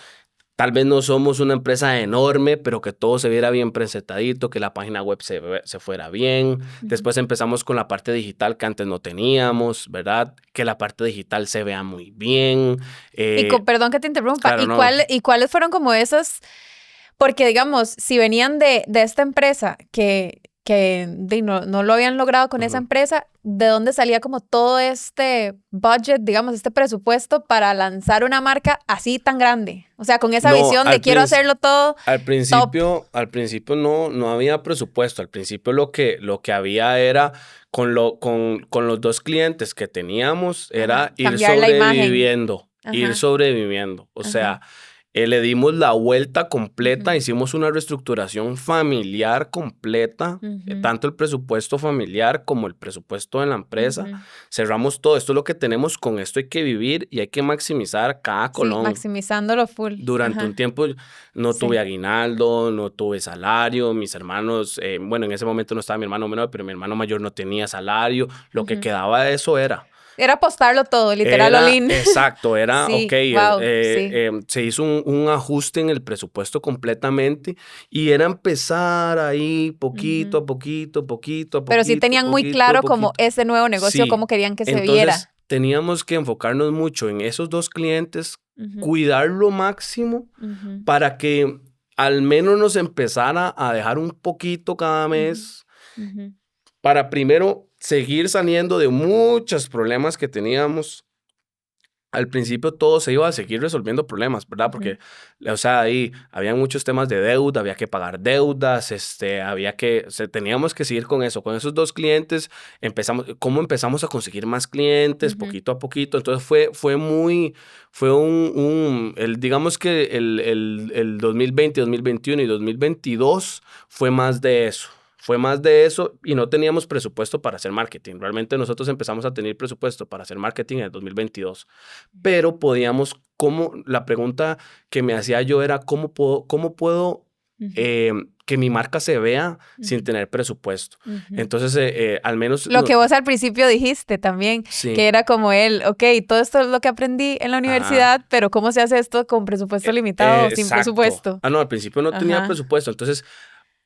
tal vez no somos una empresa enorme, pero que todo se viera bien presentadito, que la página web se fuera bien. Después empezamos con la parte digital que antes no teníamos, ¿verdad? Que la parte digital se vea muy bien. Perdón que te interrumpa. Claro, ¿Y cuáles fueron como esas? Porque, digamos, si venían de esta empresa que no lo habían logrado con esa empresa, ¿de dónde salía como todo este budget, digamos, este presupuesto para lanzar una marca así tan grande? O sea, con esa visión de quiero hacerlo todo Al principio no había presupuesto. Al principio lo que había era, con los 2 clientes que teníamos, era ir sobreviviendo. O sea, le dimos la vuelta completa, hicimos una reestructuración familiar completa, tanto el presupuesto familiar como el presupuesto de la empresa. Cerramos todo. Esto es lo que tenemos, con esto hay que vivir y hay que maximizar cada colón. Maximizándolo full. Durante un tiempo no tuve aguinaldo, no tuve salario. Mis hermanos, bueno, en ese momento no estaba mi hermano menor, pero mi hermano mayor no tenía salario. Lo que quedaba de eso era apostarlo todo, literal, all-in. Exacto, era, sí, se hizo un ajuste en el presupuesto completamente y era empezar ahí poquito a poquito. Pero sí tenían muy claro como ese nuevo negocio, cómo querían que se viera. Entonces, teníamos que enfocarnos mucho en esos 2 clientes, cuidar lo máximo para que al menos nos empezara a dejar un poquito cada mes para primero seguir saliendo de muchos problemas que teníamos. Al principio todo se iba a seguir resolviendo problemas, ¿verdad? Porque, o sea, ahí había muchos temas de deuda, había que pagar deudas, teníamos que seguir con eso. Con esos 2 clientes ¿cómo empezamos a conseguir más clientes poquito a poquito? Entonces digamos que el 2020, 2021 y 2022 fue más de eso. Fue más de eso y no teníamos presupuesto para hacer marketing. Realmente nosotros empezamos a tener presupuesto para hacer marketing en el 2022. Pero la pregunta que me hacía yo era, ¿cómo puedo que mi marca se vea sin tener presupuesto? Entonces, al menos... Lo que vos al principio dijiste también, sí. que era como todo esto es lo que aprendí en la universidad, pero ¿cómo se hace esto con presupuesto limitado, sin presupuesto? No, al principio no tenía presupuesto. Entonces,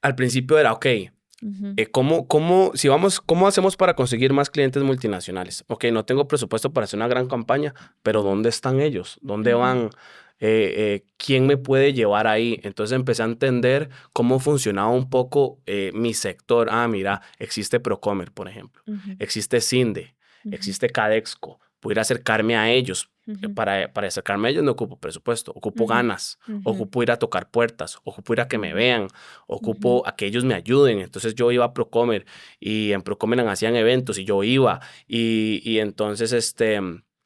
al principio era, ¿cómo hacemos para conseguir más clientes multinacionales? No tengo presupuesto para hacer una gran campaña, pero ¿dónde están ellos? ¿Dónde van? ¿Quién me puede llevar ahí? Entonces empecé a entender cómo funcionaba un poco mi sector. Mira, existe Procomer, por ejemplo. Existe Cinde. Existe Cadexco. Pudiera acercarme a ellos. Para acercarme a ellos no ocupo presupuesto, ocupo ganas, ocupo ir a tocar puertas, ocupo ir a que me vean, ocupo a que ellos me ayuden. Entonces yo iba a Procomer y en Procomer hacían eventos y yo iba y entonces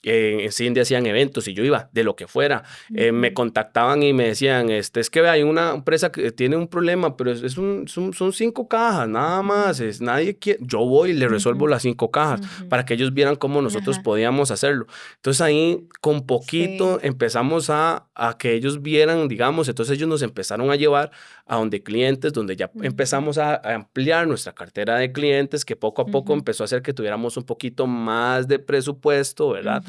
en Cinde hacían eventos y yo iba, de lo que fuera. Me contactaban y me decían, es que hay una empresa que tiene un problema, pero son 5 cajas, nada más. Nadie quiere. Yo voy y le resuelvo las 5 cajas para que ellos vieran cómo nosotros podíamos hacerlo. Entonces ahí con poquito empezamos a que ellos vieran, digamos, entonces ellos nos empezaron a llevar a donde clientes, donde ya empezamos a ampliar nuestra cartera de clientes, que poco a poco empezó a hacer que tuviéramos un poquito más de presupuesto, ¿verdad?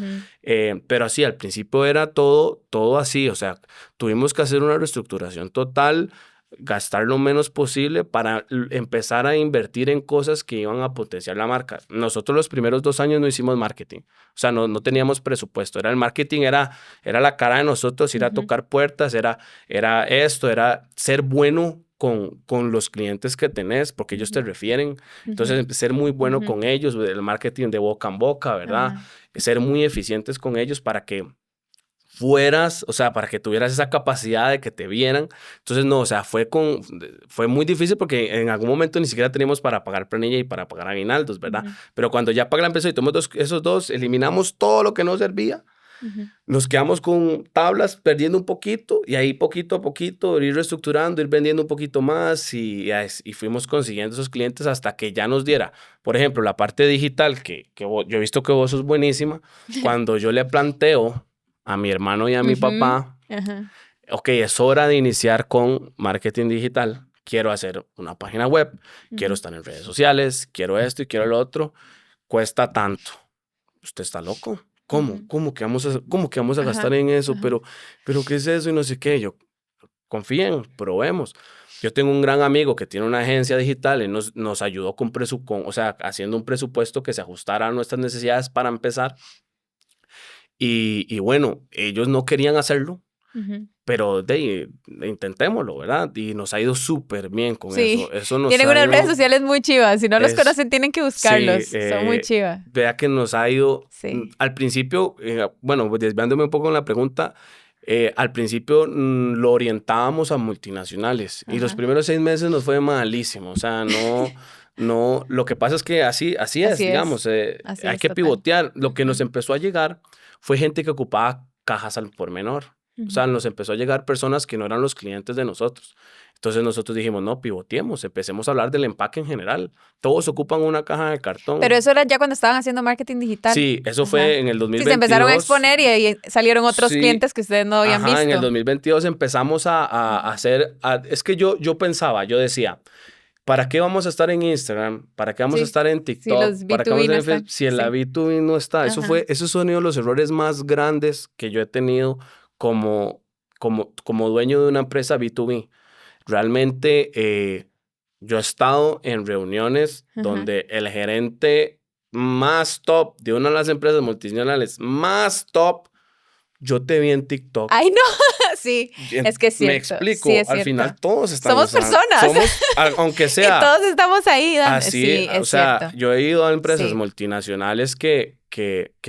Pero así, al principio era todo así, o sea, tuvimos que hacer una reestructuración total, gastar lo menos posible para empezar a invertir en cosas que iban a potenciar la marca. Nosotros los primeros 2 años no hicimos marketing, o sea, no teníamos presupuesto. El marketing era la cara de nosotros, ir a tocar puertas, era ser bueno con los clientes que tenés, porque ellos te refieren. Entonces, ser muy bueno con ellos, el marketing de boca en boca, ¿verdad? Ser muy eficientes con ellos para que para que tuvieras esa capacidad de que te vieran. Entonces, no, o sea, fue muy difícil porque en algún momento ni siquiera teníamos para pagar planilla y para pagar aguinaldos, ¿verdad? Pero cuando ya paga la empresa y tomamos esos 2, eliminamos todo lo que no servía. Nos quedamos con tablas perdiendo un poquito y ahí poquito a poquito ir reestructurando, ir vendiendo un poquito más y fuimos consiguiendo esos clientes hasta que ya nos diera, por ejemplo, la parte digital que yo he visto que vos sos buenísima. Cuando yo le planteo a mi hermano y a mi papá, es hora de iniciar con marketing digital. Quiero hacer una página web, quiero estar en redes sociales, quiero esto y quiero lo otro. Cuesta tanto. ¿Usted está loco? ¿Cómo que vamos a gastar en eso? Pero ¿qué es eso? Y no sé qué. Yo, confíen, probemos. Yo tengo un gran amigo que tiene una agencia digital y nos ayudó haciendo un presupuesto que se ajustara a nuestras necesidades para empezar. Y bueno, ellos no querían hacerlo, pero intentémoslo, ¿verdad? Y nos ha ido súper bien con eso. Eso nos tienen unas redes sociales muy chivas. Si no los conocen, tienen que buscarlos. Son muy chivas. Vea que nos ha ido... Al principio, desviándome un poco en la pregunta, al principio lo orientábamos a multinacionales y los primeros 6 meses nos fue malísimo. O sea, no, lo que pasa es que así es, digamos. Hay que pivotear. Lo que nos empezó a llegar fue gente que ocupaba cajas al por menor. O sea, nos empezó a llegar personas que no eran los clientes de nosotros. Entonces nosotros dijimos, no, pivoteemos, empecemos a hablar del empaque en general. Todos ocupan una caja de cartón. Pero eso era ya cuando estaban haciendo marketing digital. Sí, eso fue en el 2022. Sí, se empezaron a exponer y ahí salieron otros clientes que ustedes no habían visto. En el 2022 empezamos a hacer... es que yo decía... ¿Para qué vamos a estar en Instagram? ¿Para qué vamos a estar en TikTok? ¿Para qué vamos a estar si en la B2B no está? Esos son los errores más grandes que yo he tenido como dueño de una empresa B2B. Realmente yo he estado en reuniones donde el gerente más top de una de las empresas multinacionales más top yo te vi en TikTok. Ay, no, sí, es que es cierto. Me explico, sí, es al cierto. final todos estamos... Somos personas. Aunque sea... Y todos estamos ahí, Dan. Así, Sí, es o sea, cierto. yo he ido a empresas Sí. multinacionales que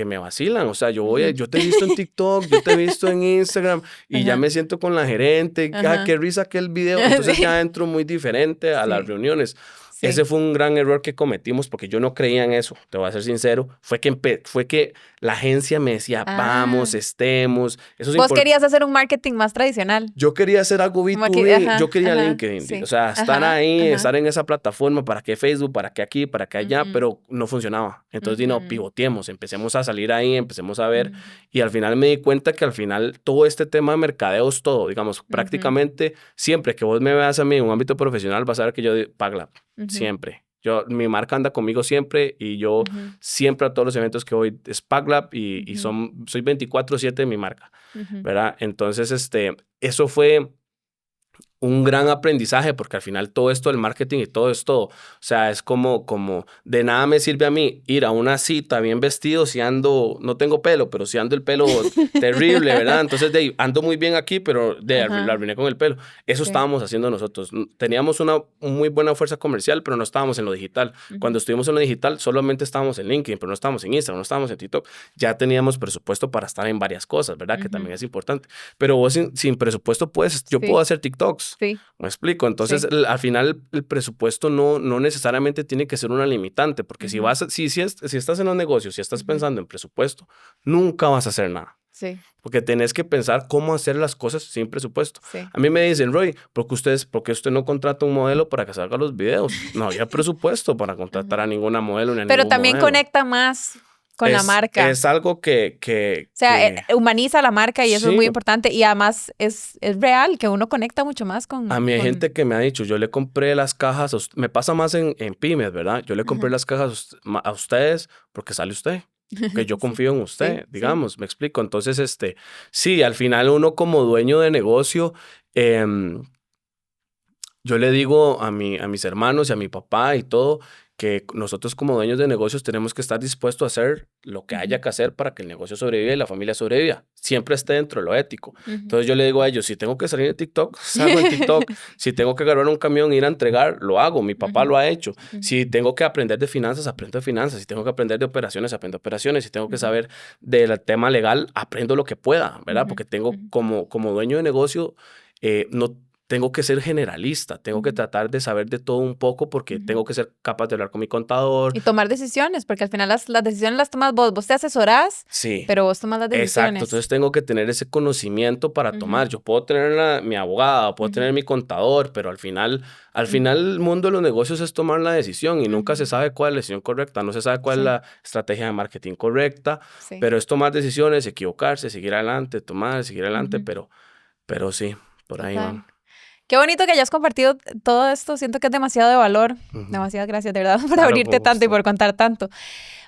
me vacilan. O sea, yo te he visto en TikTok, yo te he visto en Instagram y ya me siento con la gerente. Qué risa aquel video. Entonces Sí. ya entro muy diferente a las reuniones. Sí. Ese fue un gran error que cometimos porque yo no creía en eso, te voy a ser sincero. Fue que la agencia me decía, vamos, estemos. Eso es Vos querías hacer un marketing más tradicional. Yo quería hacer algo B2B, yo quería LinkedIn, sí. o sea, estar ahí, estar en esa plataforma, para que Facebook, para que aquí, para que allá, pero no funcionaba. Entonces, no, pivoteemos, empecemos a salir ahí, empecemos a ver, y al final me di cuenta que al final todo este tema de mercadeo es todo, digamos, prácticamente siempre que vos me veas a mí en un ámbito profesional, vas a ver que yo PagLab, siempre. Mi marca anda conmigo siempre y yo siempre a todos los eventos que voy es PagLab y soy 24/7 de mi marca, ¿verdad? Entonces, eso fue un gran aprendizaje porque al final todo esto del marketing y todo esto, o sea, es como de nada me sirve a mí ir a una cita bien vestido si ando, no tengo pelo, pero si ando el pelo terrible, ¿verdad? Entonces ando muy bien aquí, pero la arruiné con el pelo. Eso estábamos haciendo nosotros. Teníamos una muy buena fuerza comercial, pero no estábamos en lo digital. Cuando estuvimos en lo digital, solamente estábamos en LinkedIn, pero no estábamos en Instagram, no estábamos en TikTok. Ya teníamos presupuesto para estar en varias cosas, ¿verdad? Que también es importante. Pero vos sin presupuesto yo puedo hacer TikToks. Sí. ¿Me explico? Entonces, al final, el presupuesto no necesariamente tiene que ser una limitante, porque si estás en los negocios, si estás pensando en presupuesto, nunca vas a hacer nada. Sí. Porque tenés que pensar cómo hacer las cosas sin presupuesto. Sí. A mí me dicen, Roy, ¿por qué usted no contrata un modelo para que salga los videos? No había presupuesto para contratar a ninguna modelo ni a Pero ningún también modelo. conecta más con la marca. Es algo que o sea, humaniza la marca y eso es muy importante. Y además es real que uno conecta mucho más con... A mí hay gente que me ha dicho, yo le compré las cajas, me pasa más en pymes, ¿verdad? Yo le compré las cajas a ustedes porque sale usted. Que yo confío en usted, digamos, me explico. Entonces, sí, al final uno como dueño de negocio, yo le digo a mis hermanos y a mi papá y todo, que nosotros como dueños de negocios tenemos que estar dispuestos a hacer lo que haya que hacer para que el negocio sobreviva y la familia sobreviva. Siempre esté dentro de lo ético. Entonces yo le digo a ellos, si tengo que salir en TikTok, salgo en TikTok. Si tengo que agarrar un camión e ir a entregar, lo hago. Mi papá lo ha hecho. Si tengo que aprender de finanzas, aprendo de finanzas. Si tengo que aprender de operaciones, aprendo de operaciones. Si tengo que saber del tema legal, aprendo lo que pueda, ¿verdad? Porque tengo como dueño de negocio, no tengo que ser generalista, tengo que tratar de saber de todo un poco porque tengo que ser capaz de hablar con mi contador. Y tomar decisiones, porque al final las decisiones las tomas vos. Vos te asesorás, pero vos tomas las decisiones. Exacto, entonces tengo que tener ese conocimiento para tomar. Yo puedo tener mi abogada, puedo tener mi contador, pero al final el mundo de los negocios es tomar la decisión y nunca se sabe cuál es la decisión correcta, no se sabe cuál es la estrategia de marketing correcta, pero es tomar decisiones, equivocarse, seguir adelante, seguir adelante, pero sí, por ahí van. Qué bonito que hayas compartido todo esto. Siento que es demasiado de valor. Demasiadas gracias, de verdad, por abrirte tanto y por contar tanto.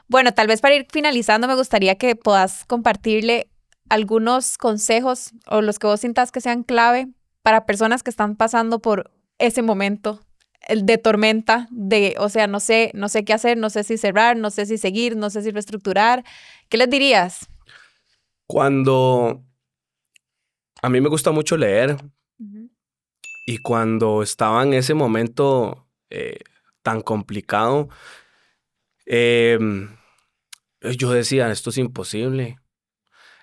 Bueno, tal vez para ir finalizando, me gustaría que puedas compartirle algunos consejos o los que vos sientas que sean clave para personas que están pasando por ese momento el de tormenta, o sea, no sé qué hacer, no sé si cerrar, no sé si seguir, no sé si reestructurar. ¿Qué les dirías? Cuando a mí me gusta mucho leer, y cuando estaba en ese momento tan complicado, yo decía, esto es imposible.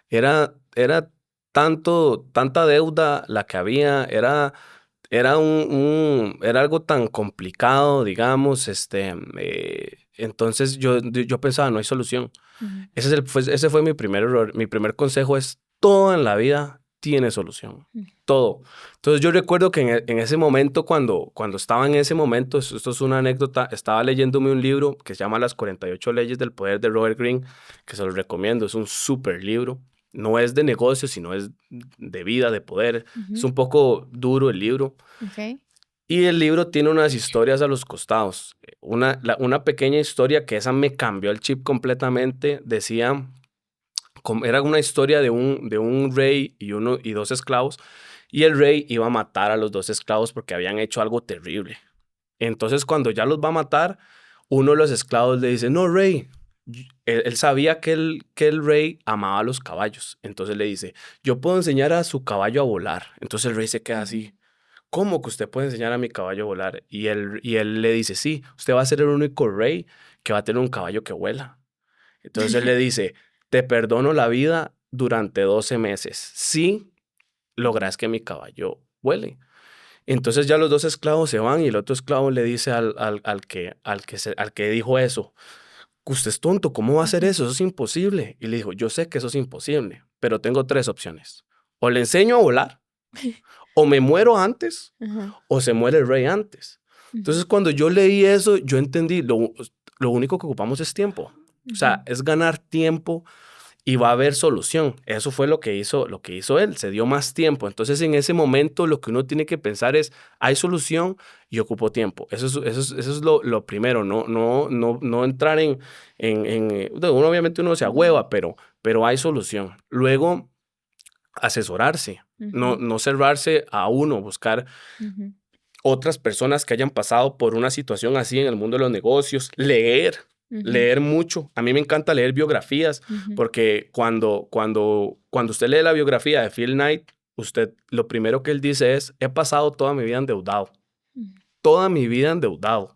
Era tanta deuda la que había, era algo tan complicado, digamos, entonces yo pensaba, no hay solución. Ese fue mi primer error. Mi primer consejo es, todo en la vida tiene solución, todo. Entonces yo recuerdo que en ese momento, cuando estaba en ese momento, esto es una anécdota, estaba leyéndome un libro que se llama Las 48 Leyes del Poder de Robert Greene, que se los recomiendo, es un súper libro. No es de negocio, sino es de vida, de poder. Es un poco duro el libro. Y el libro tiene unas historias a los costados. Una pequeña historia que esa me cambió el chip completamente. Decía, era una historia de un rey y dos esclavos. Y el rey iba a matar a los dos esclavos porque habían hecho algo terrible. Entonces, cuando ya los va a matar, uno de los esclavos le dice, no, rey, él sabía que el rey amaba a los caballos. Entonces le dice, yo puedo enseñar a su caballo a volar. Entonces el rey se queda así. ¿Cómo que usted puede enseñar a mi caballo a volar? Y él le dice, sí, usted va a ser el único rey que va a tener un caballo que vuela. Entonces él le dice, te perdono la vida durante 12 meses si logras que mi caballo vuele. Entonces ya los dos esclavos se van y el otro esclavo le dice al que dijo eso, usted es tonto, ¿cómo va a hacer eso? Eso es imposible. Y le dijo, yo sé que eso es imposible, pero tengo 3 opciones. O le enseño a volar, o me muero antes, o se muere el rey antes. Entonces cuando yo leí eso, yo entendí, lo único que ocupamos es tiempo. O sea, es ganar tiempo y va a haber solución. Eso fue lo que hizo él, se dio más tiempo. Entonces, en ese momento, lo que uno tiene que pensar es, hay solución y ocupo tiempo. Eso es lo primero, no entrar uno, obviamente uno se agüeva, pero hay solución. Luego, asesorarse, no cerrarse a uno, buscar otras personas que hayan pasado por una situación así en el mundo de los negocios, leer mucho. A mí me encanta leer biografías porque cuando usted lee la biografía de Phil Knight, lo primero que él dice es, he pasado toda mi vida endeudado. Toda mi vida endeudado.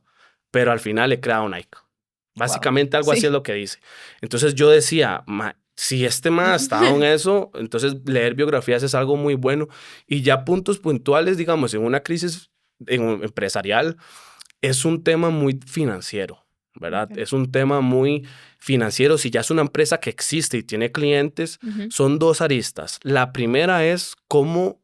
Pero al final he creado Nike. Básicamente algo así es lo que dice. Entonces yo decía, si este man ha estado en eso, entonces leer biografías es algo muy bueno. Y ya puntos puntuales, digamos, en una crisis empresarial, es un tema muy financiero. ¿Verdad? Okay. Es un tema muy financiero. Si ya es una empresa que existe y tiene clientes, son 2 aristas. La primera es cómo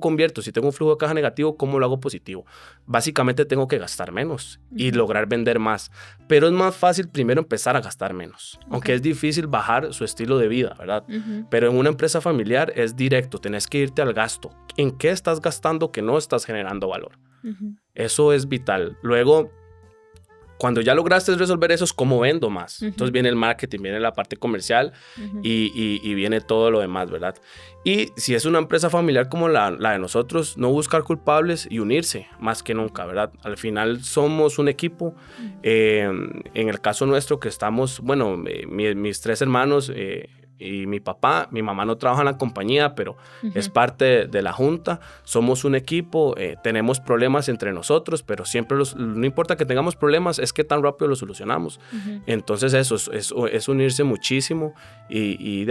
convierto. Si tengo un flujo de caja negativo, ¿cómo lo hago positivo? Básicamente tengo que gastar menos y lograr vender más. Pero es más fácil primero empezar a gastar menos. Aunque es difícil bajar su estilo de vida, ¿verdad? Pero en una empresa familiar es directo. Tenés que irte al gasto. ¿En qué estás gastando que no estás generando valor? Eso es vital. Luego, cuando ya lograste resolver eso, es cómo vendo más. Entonces viene el marketing, viene la parte comercial y viene todo lo demás, ¿verdad? Y si es una empresa familiar como la de nosotros, no buscar culpables y unirse más que nunca, ¿verdad? Al final somos un equipo. En el caso nuestro que estamos, bueno, mis 3 hermanos y mi papá, mi mamá no trabaja en la compañía, pero es parte de la junta. Somos un equipo, tenemos problemas entre nosotros, pero siempre no importa que tengamos problemas, es que tan rápido los solucionamos. Entonces eso es unirse muchísimo y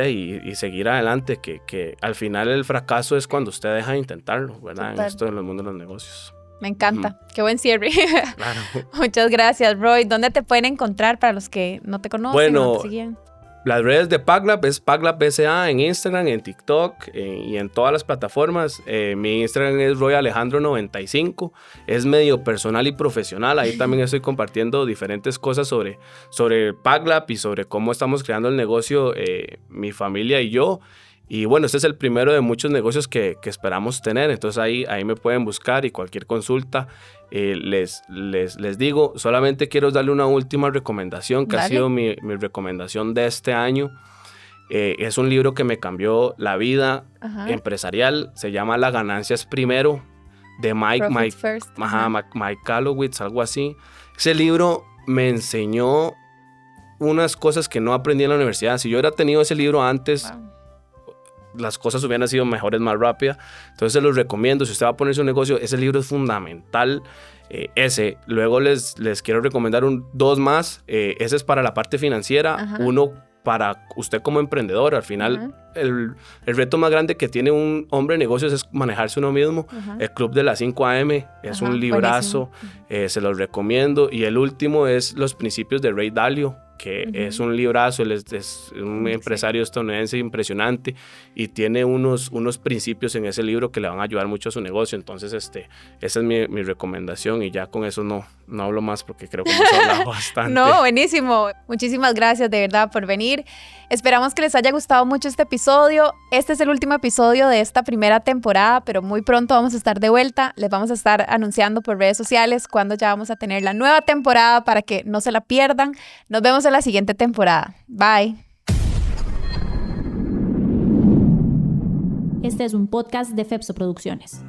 seguir adelante, que al final el fracaso es cuando usted deja de intentarlo, ¿verdad? Total. En esto en el mundo de los negocios. Me encanta. Qué buen cierre. Claro. Muchas gracias, Roy. ¿Dónde te pueden encontrar para los que no te conocen? Bueno, o no te siguen? Las redes de PagLab es PagLab SA en Instagram, en TikTok y en todas las plataformas. Mi Instagram es royalejandro95. Es medio personal y profesional. Ahí también estoy compartiendo diferentes cosas sobre PagLab y sobre cómo estamos creando el negocio, mi familia y yo. Y bueno, este es el primero de muchos negocios que esperamos tener. Entonces ahí me pueden buscar y cualquier consulta les digo. Solamente quiero darle una última recomendación que ha sido mi recomendación de este año. Es un libro que me cambió la vida empresarial. Se llama La ganancia es primero, de Mike Kalowitz, algo así. Ese libro me enseñó unas cosas que no aprendí en la universidad. Si yo hubiera tenido ese libro antes... las cosas hubieran sido mejores más rápidas. Entonces se los recomiendo. Si usted va a poner su negocio, ese libro es fundamental. Luego les quiero recomendar 2 más. Ese es para la parte financiera. Uno para usted como emprendedor. Al final el reto más grande que tiene un hombre de negocios es manejarse uno mismo. El Club de las 5 AM es un librazo. Se los recomiendo. Y el último es Los principios de Ray Dalio, que es un librazo. Él es un empresario estadounidense impresionante y tiene unos principios en ese libro que le van a ayudar mucho a su negocio. Entonces, esa es mi recomendación y ya con eso no hablo más porque creo que hemos hablado bastante. No, buenísimo. Muchísimas gracias de verdad por venir. Esperamos que les haya gustado mucho este episodio. Este es el último episodio de esta primera temporada, pero muy pronto vamos a estar de vuelta. Les vamos a estar anunciando por redes sociales cuando ya vamos a tener la nueva temporada para que no se la pierdan. Nos vemos en la siguiente temporada. Bye. Este es un podcast de Fepso Producciones.